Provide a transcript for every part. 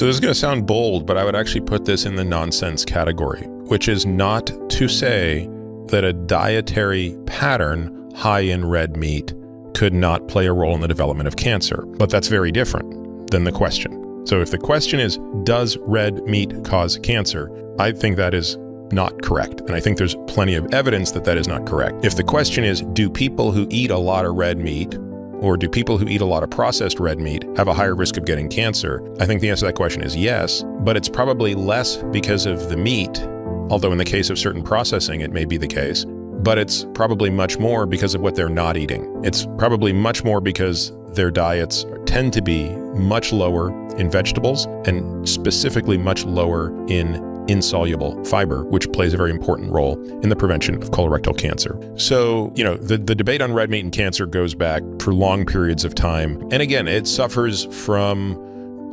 So this is going to sound bold, but I would actually put this in the nonsense category, which is not to say that a dietary pattern high in red meat could not play a role in the development of cancer. But that's very different than the question. So if the question is, does red meat cause cancer? I think that is not correct. And I think there's plenty of evidence that that is not correct. If the question is, do people who eat a lot of red meat, or do people who eat a lot of processed red meat have a higher risk of getting cancer? I think the answer to that question is yes, but it's probably less because of the meat, although in the case of certain processing, it may be the case, but it's probably much more because of what they're not eating. It's probably much more because their diets tend to be much lower in vegetables and specifically much lower in insoluble fiber, which plays a very important role in the prevention of colorectal cancer. So, you know, the debate on red meat and cancer goes back for long periods of time. And again, it suffers from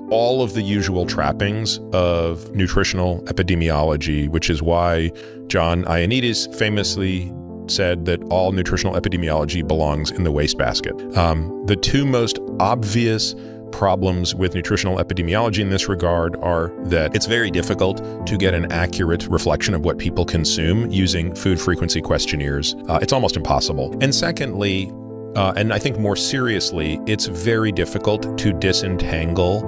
all of the usual trappings of nutritional epidemiology, which is why John Ioannidis famously said that all nutritional epidemiology belongs in the wastebasket. The two most obvious problems with nutritional epidemiology in this regard are that it's very difficult to get an accurate reflection of what people consume using food frequency questionnaires. It's almost impossible. And secondly, and I think more seriously, it's very difficult to disentangle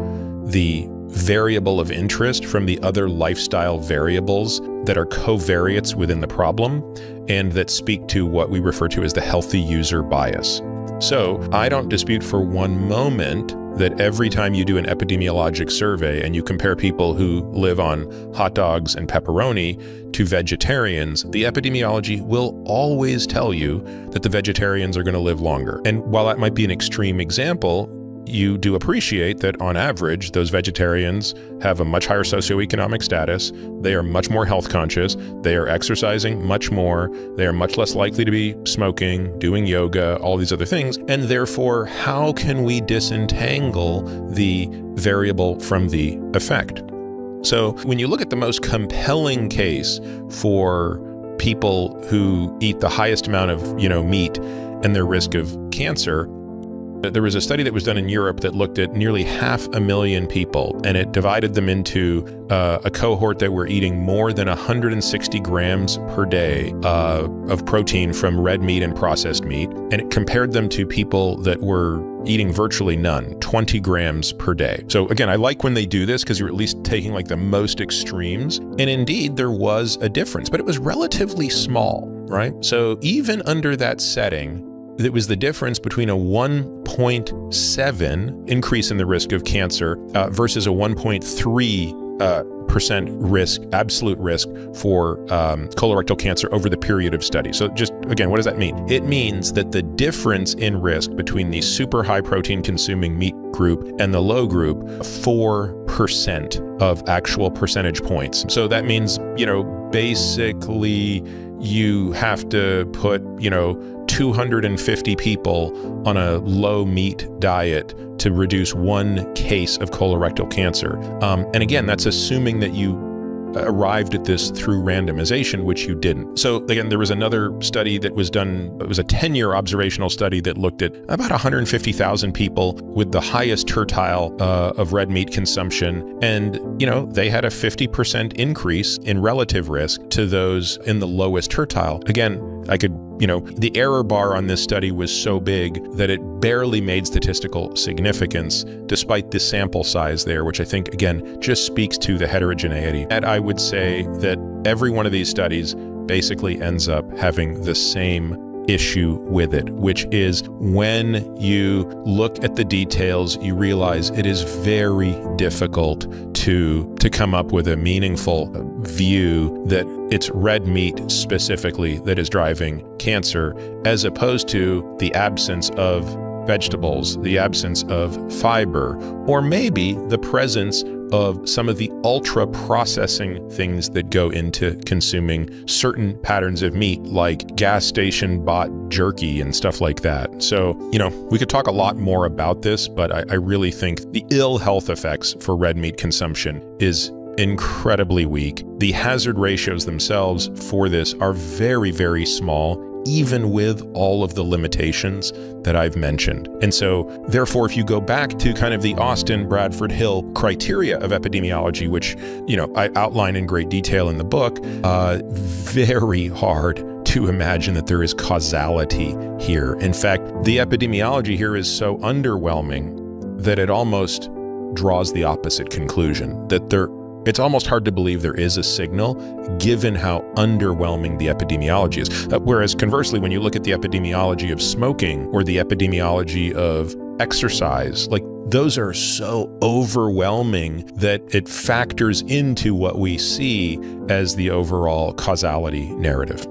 the variable of interest from the other lifestyle variables that are covariates within the problem and that speak to what we refer to as the healthy user bias. So I don't dispute for one moment that every time you do an epidemiologic survey and you compare people who live on hot dogs and pepperoni to vegetarians, the epidemiology will always tell you that the vegetarians are going to live longer. And while that might be an extreme example, you do appreciate that on average, those vegetarians have a much higher socioeconomic status. They are much more health conscious. They are exercising much more. They are much less likely to be smoking, doing yoga, all these other things. And therefore, how can we disentangle the variable from the effect? So when you look at the most compelling case for people who eat the highest amount of, meat and their risk of cancer, there was a study that was done in Europe that looked at nearly 500,000 people, and it divided them into a cohort that were eating more than 160 grams per day of protein from red meat and processed meat, and it compared them to people that were eating virtually none, 20 grams per day. So again, I like when they do this because you're at least taking like the most extremes. And indeed, there was a difference, but it was relatively small, right? So even under that setting, it was the difference between a 1.7 increase in the risk of cancer versus a 1.3% risk, absolute risk for colorectal cancer over the period of study. So just, again, what does that mean? It means that the difference in risk between the super high protein consuming meat group and the low group, 4% of actual percentage points. So that means, basically you have to put, 250 people on a low meat diet to reduce 1 case of colorectal cancer. And again, that's assuming that you arrived at this through randomization, which you didn't. So again, there was another study that was done, it was a 10-year observational study that looked at about 150,000 people with the highest tertile of red meat consumption. And, they had a 50% increase in relative risk to those in the lowest tertile. Again, the error bar on this study was so big that it barely made statistical significance despite the sample size there, which I think, again, just speaks to the heterogeneity. And I would say that every one of these studies basically ends up having the same issue with it, which is when you look at the details, you realize it is very difficult to come up with a meaningful view that it's red meat specifically that is driving cancer, as opposed to the absence of vegetables, the absence of fiber, or maybe the presence of some of the ultra processing things that go into consuming certain patterns of meat, like gas station bought jerky and stuff like that. So, we could talk a lot more about this, but I really think the ill health effects for red meat consumption is incredibly weak. The hazard ratios themselves for this are very, very small, even with all of the limitations that I've mentioned. And so, therefore, if you go back to kind of the Austin Bradford Hill criteria of epidemiology, which, you know, I outline in great detail in the book, very hard to imagine that there is causality here. In fact, the epidemiology here is so underwhelming that it almost draws the opposite conclusion, that it's almost hard to believe there is a signal given how underwhelming the epidemiology is. Whereas conversely, when you look at the epidemiology of smoking or the epidemiology of exercise, like those are so overwhelming that it factors into what we see as the overall causality narrative.